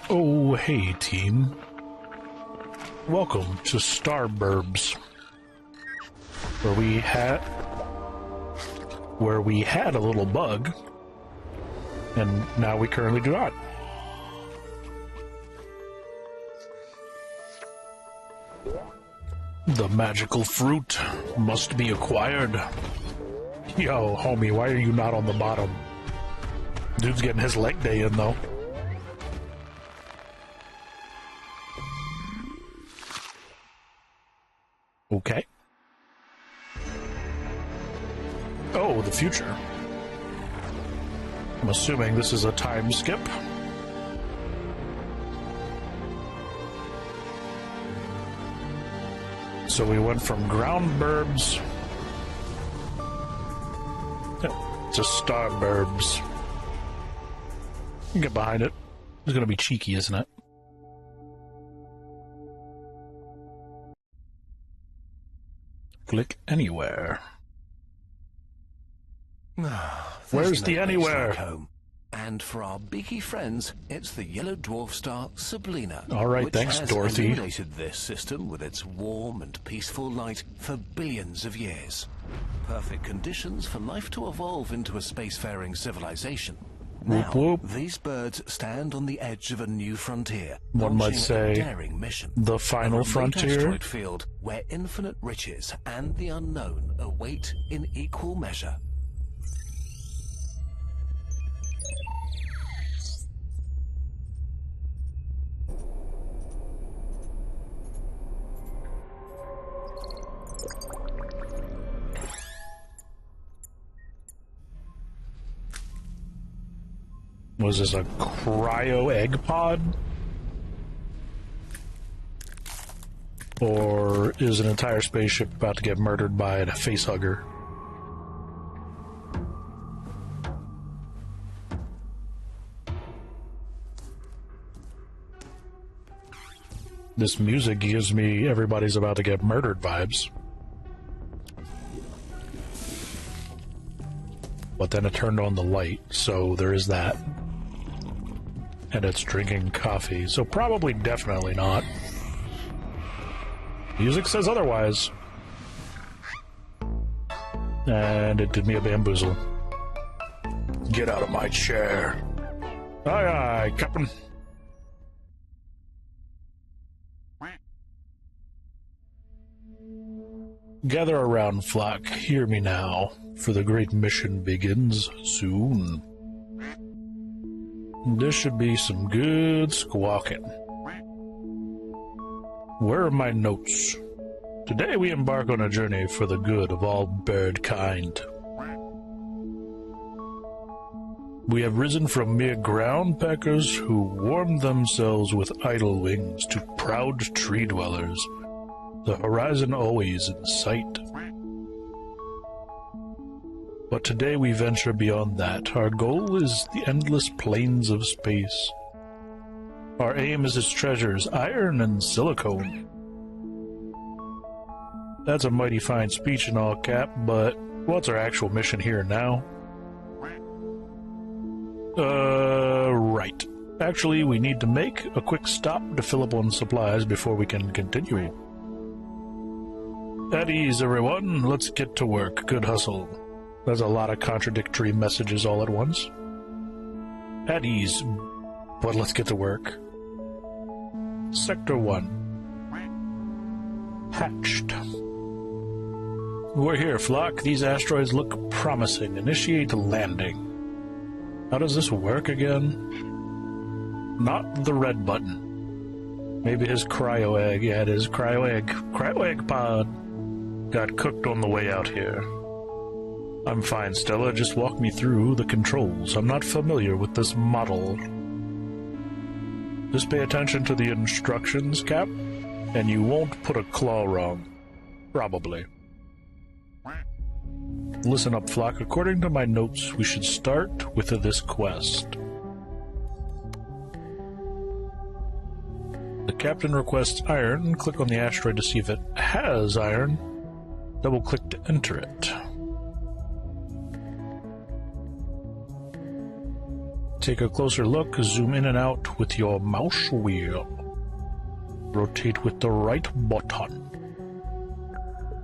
Oh, hey, team. Welcome to Starburbs, where we had a little bug, and now we currently do not. The magical fruit must be acquired. Yo, homie, why are you not on the bottom? Dude's getting his leg day in, though. Okay. Oh, the future. I'm assuming this is a time skip. So we went from ground burbs to starburbs. You can get behind it. It's going to be cheeky, isn't it? Click anywhere. Where's the anywhere? Home. And for our beaky friends, it's the yellow dwarf star Sablina. All right, thanks, Dorothy. Which has illuminated this system with its warm and peaceful light for billions of years. Perfect conditions for life to evolve into a spacefaring civilization. Now, whoop. These birds stand on the edge of a new frontier. One might launching say, a daring mission. the final frontier. Asteroid field where infinite riches and the unknown await in equal measure. Was this a cryo egg pod? Or is an entire spaceship about to get murdered by a facehugger? This music gives me everybody's about to get murdered vibes. But then it turned on the light, so there is that. And it's drinking coffee, so probably definitely not. Music says otherwise. And it did me a bamboozle. Get out of my chair. Aye, aye, Captain. Gather around, flock. Hear me now, for the great mission begins soon. There should be some good squawking. Where are my notes? Today we embark on a journey for the good of all bird kind. We have risen from mere ground peckers who warmed themselves with idle wings to proud tree dwellers, the horizon always in sight. But today we venture beyond that. Our goal is the endless plains of space. Our aim is its treasures, iron and silicone. That's a mighty fine speech and all, Cap, but what's our actual mission here now? Right. Actually, we need to make a quick stop to fill up on supplies before we can continue. At ease, everyone. Let's get to work. Good hustle. There's a lot of contradictory messages all at once. At ease, but let's get to work. Sector 1. Hatched. We're here, flock. These asteroids look promising. Initiate landing. How does this work again? Not the red button. Maybe his cryo egg. Yeah, it is cryo egg. Cryo egg pod. Got cooked on the way out here. I'm fine, Stella. Just walk me through the controls. I'm not familiar with this model. Just pay attention to the instructions, Cap, and you won't put a claw wrong. Probably. Listen up, flock. According to my notes, we should start with this quest. The captain requests iron. Click on the asteroid to see if it has iron. Double-click to enter it. Take a closer look, zoom in and out with your mouse wheel. Rotate with the right button.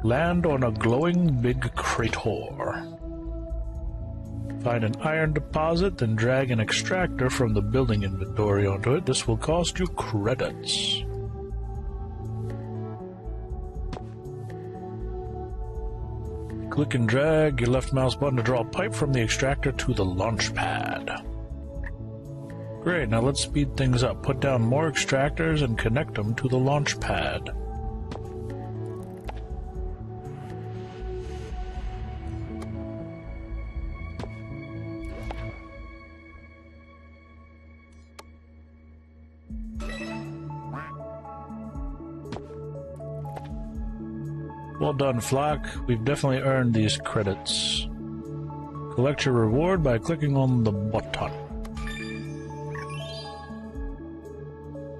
Land on a glowing big crater. Find an iron deposit, then drag an extractor from the building inventory onto it. This will cost you credits. Click and drag your left mouse button to draw a pipe from the extractor to the launch pad. Great, now let's speed things up. Put down more extractors and connect them to the launch pad. Well done, Flock. We've definitely earned these credits. Collect your reward by clicking on the button.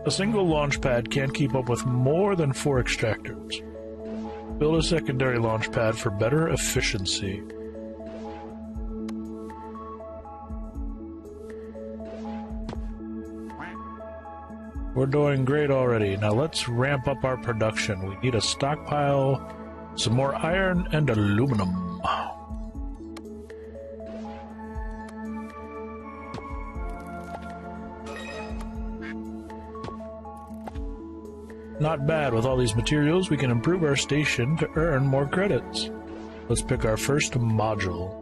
A single launch pad can't keep up with more than 4 extractors. Build a secondary launch pad for better efficiency. We're doing great already. Now let's ramp up our production. We need a stockpile, some more iron, and aluminum. Not bad. With all these materials, we can improve our station to earn more credits. Let's pick our first module.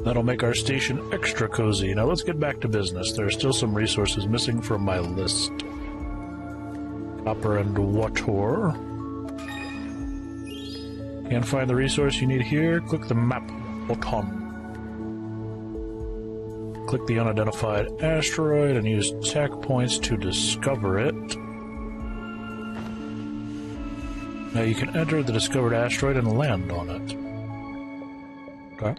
That'll make our station extra cozy. Now let's get back to business. There are still some resources missing from my list. Copper and water. Can't find the resource you need here? Click the map button. Click the unidentified asteroid and use tech points to discover it. Now you can enter the discovered asteroid and land on it. Okay.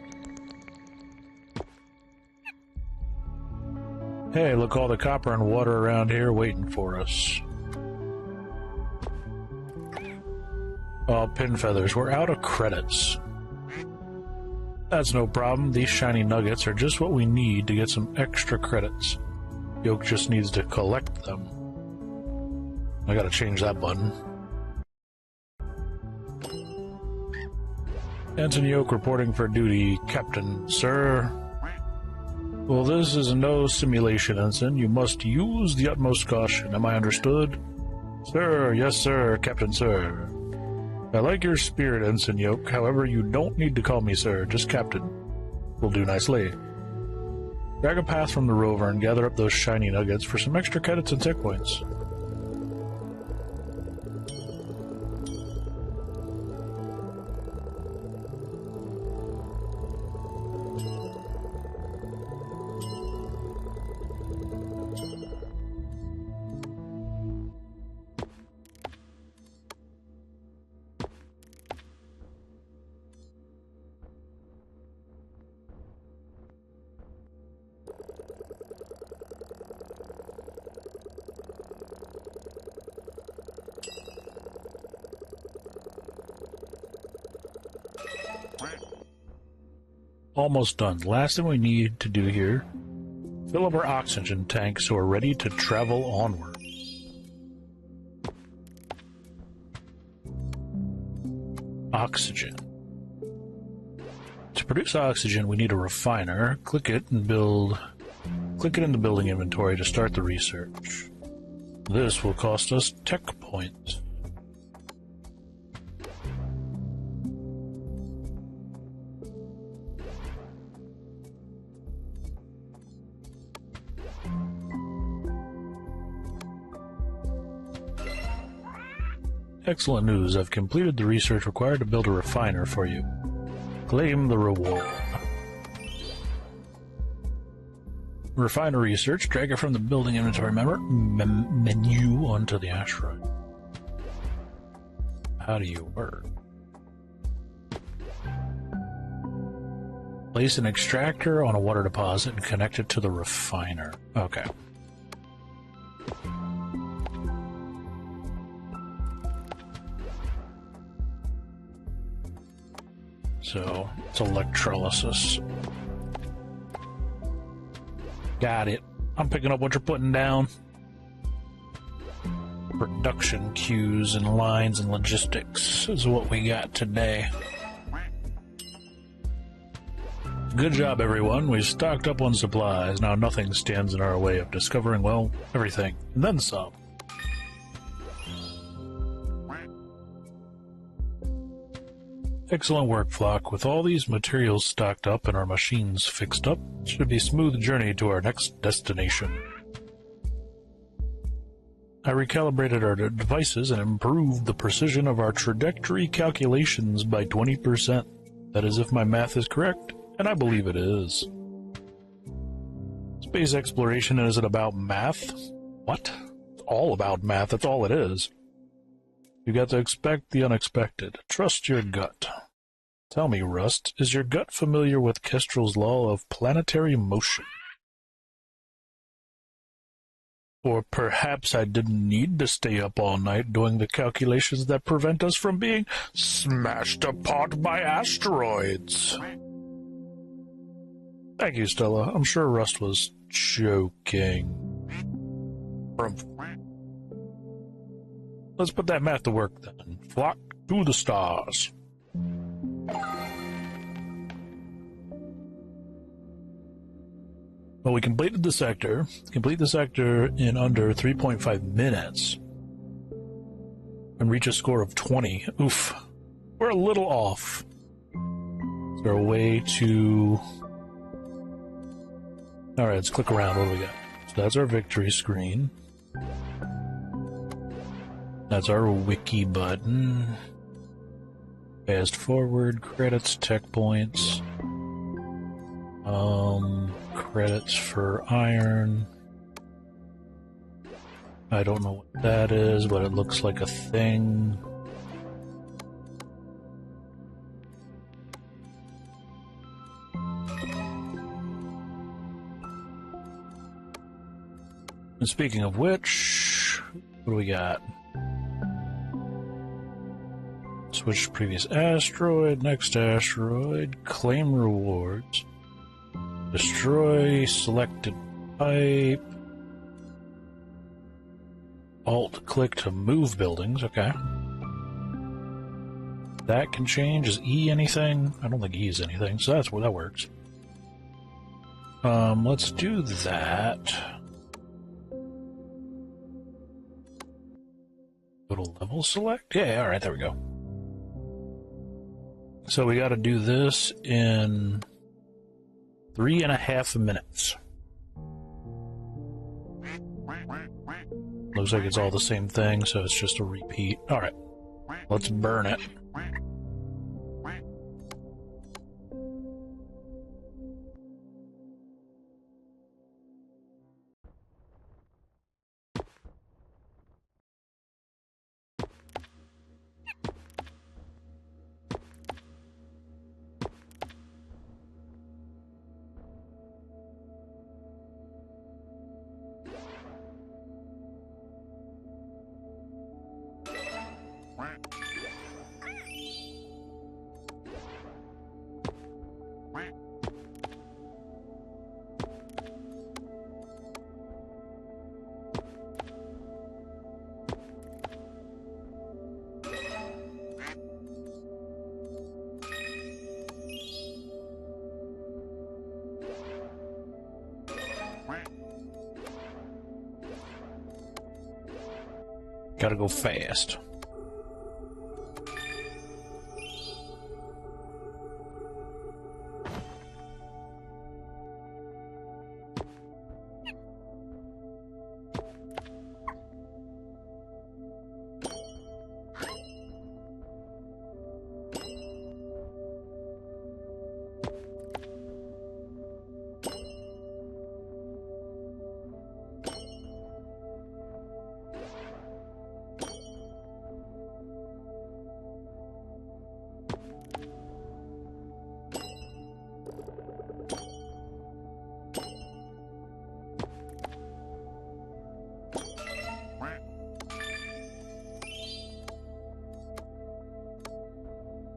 Hey, look, all the copper and water around here waiting for us. Oh, pin feathers. We're out of credits. That's no problem. These shiny nuggets are just what we need to get some extra credits. Yoke just needs to collect them. I gotta change that button. Ensign Yoke reporting for duty. Captain, sir. Well, this is no simulation, Ensign. You must use the utmost caution. Am I understood? Sir, yes, sir, Captain, sir. I like your spirit, Ensign Yoke. However, you don't need to call me sir, just Captain. Will do nicely. Drag a path from the rover and gather up those shiny nuggets for some extra credits and tech points. Almost done. Last thing we need to do here, fill up our oxygen tank so we're ready to travel onward. Oxygen. To produce oxygen, we need a refiner. Click it in the building inventory to start the research. This will cost us tech points. Excellent news. I've completed the research required to build a refiner for you. Claim the reward. Refiner research. Drag it from the building inventory menu onto the asteroid. How do you work? Place an extractor on a water deposit and connect it to the refiner. Okay. So it's electrolysis. Got it. I'm picking up what you're putting down. Production queues and lines and logistics is what we got today. Good job, everyone. We stocked up on supplies. Now nothing stands in our way of discovering, well, everything, and then some. Excellent work, Flock. With all these materials stocked up and our machines fixed up, it should be a smooth journey to our next destination. I recalibrated our devices and improved the precision of our trajectory calculations by 20%. That is if my math is correct, and I believe it is. Space exploration, is it about math? What? It's all about math, that's all it is. You got to expect the unexpected. Trust your gut. Tell me, Rust, is your gut familiar with Kestrel's law of planetary motion? Or perhaps I didn't need to stay up all night doing the calculations that prevent us from being smashed apart by asteroids. Thank you, Stella. I'm sure Rust was joking. Let's put that math to work then. Flock to the stars. Well, we completed the sector. Complete the sector in under 3.5 minutes. And reach a score of 20. Oof. We're a little off. Is there a way to... Alright, let's click around. What do we got? So that's our victory screen. That's our wiki button. Fast forward, credits, tech points. Credits for iron. I don't know what that is, but it looks like a thing. And speaking of which, what do we got? Switch to previous asteroid, next asteroid, claim rewards, destroy selected pipe, alt-click to move buildings, okay. That can change. Is E anything? I don't think E is anything, so that's where that works. Let's do that. Go to level select? Yeah, alright, there we go. So we gotta do this in 3.5 minutes. Looks like it's all the same thing, so it's just a repeat. Alright, let's burn it. Gotta go fast.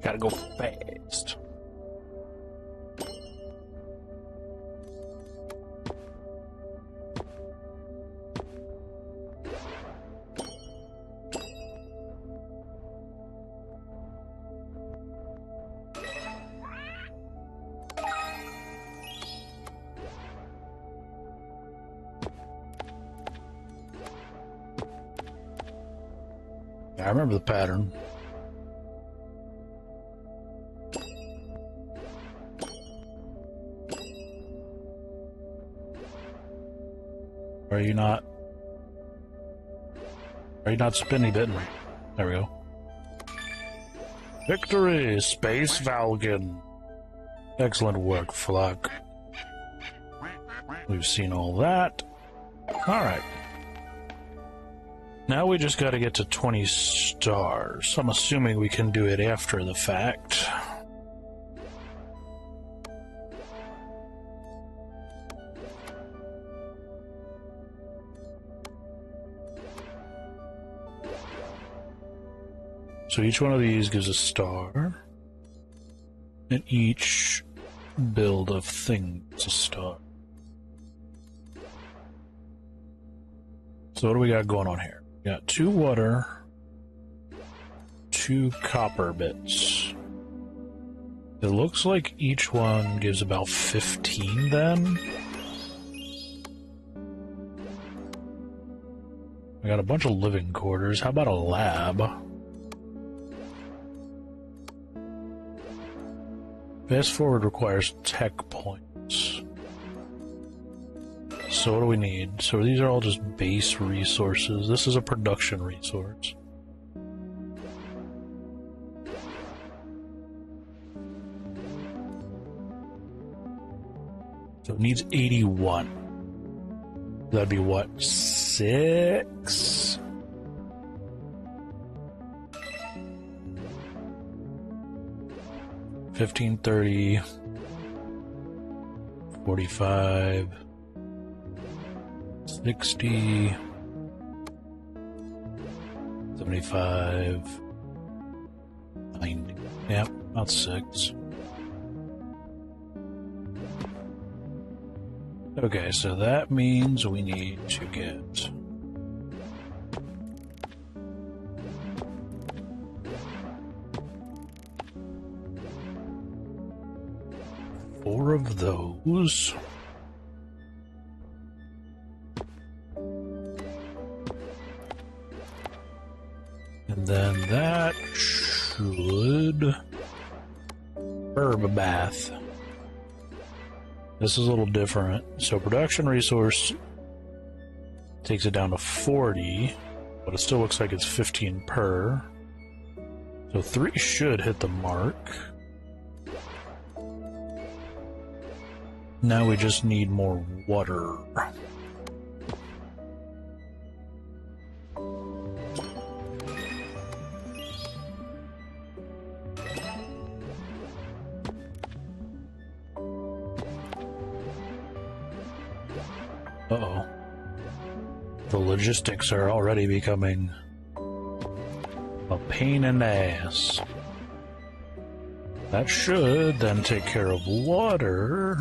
Gotta go fast. I remember the pattern. Are you not spinny bitting? There we go. Victory, Space Valgan. Excellent work, Flock. We've seen all that. Alright. Now we just gotta get to 20 stars. I'm assuming we can do it after the fact. So each one of these gives a star, and each build of thing is a star. So what do we got going on here? We got 2 water, 2 copper bits. It looks like each one gives about 15 then. I got a bunch of living quarters. How about a lab? Fast forward requires tech points. So what do we need? So these are all just base resources. This is a production resource. So it needs 81. That'd be what? 6? $15, $30, $45, $60, $75, $90. Yep, about 6. Okay, so that means we need to get 4 of those. And then that should herb bath. This is a little different. So production resource takes it down to 40, but it still looks like it's 15 per. So 3 should hit the mark. Now we just need more water. Uh-oh. The logistics are already becoming a pain in the ass. That should then take care of water.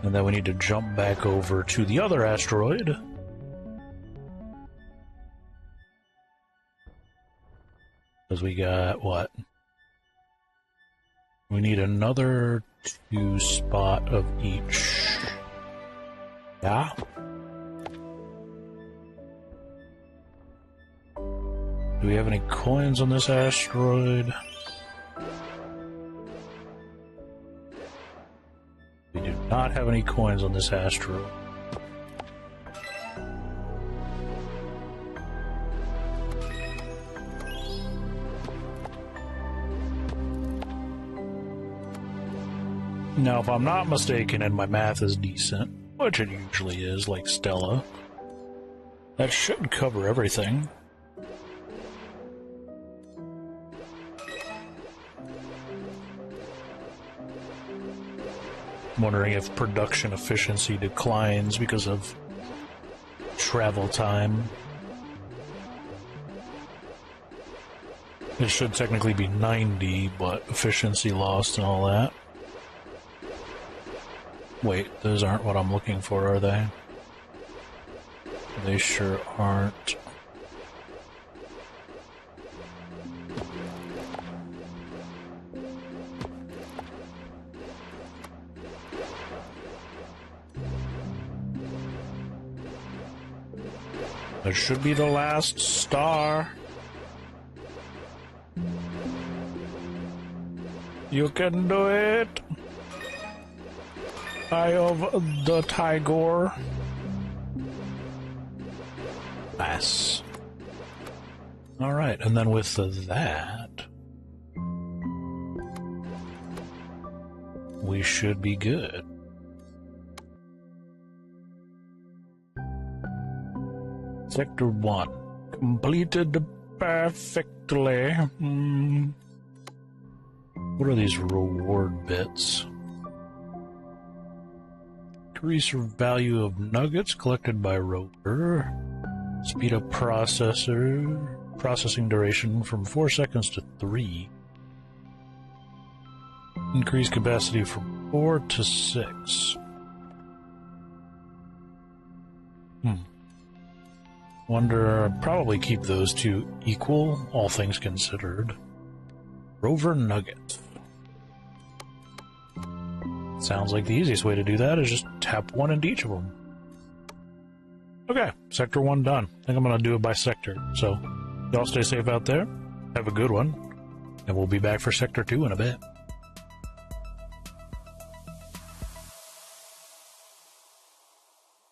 And then we need to jump back over to the other asteroid. Because we got, what? We need another 2 spot of each. Yeah? Do we have any coins on this asteroid? We do not have any coins on this asteroid. Now, if I'm not mistaken and my math is decent, which it usually is, like Stella, that should cover everything. I'm wondering if production efficiency declines because of travel time. It should technically be 90, but efficiency lost and all that. Wait, those aren't what I'm looking for, are they? They sure aren't. That should be the last star. You can do it. Eye of the tiger. Nice. Alright, and then with that, we should be good. Sector 1. Completed perfectly. What are these reward bits? Increase value of nuggets collected by rover. Speed up processing duration from 4 seconds to 3. Increase capacity from 4 to 6. Wonder, probably keep those two equal, all things considered. Rover nugget. Sounds like the easiest way to do that is just tap one into each of them. Okay, Sector 1 done. I think I'm going to do it by sector. So, y'all stay safe out there. Have a good one. And we'll be back for Sector 2 in a bit.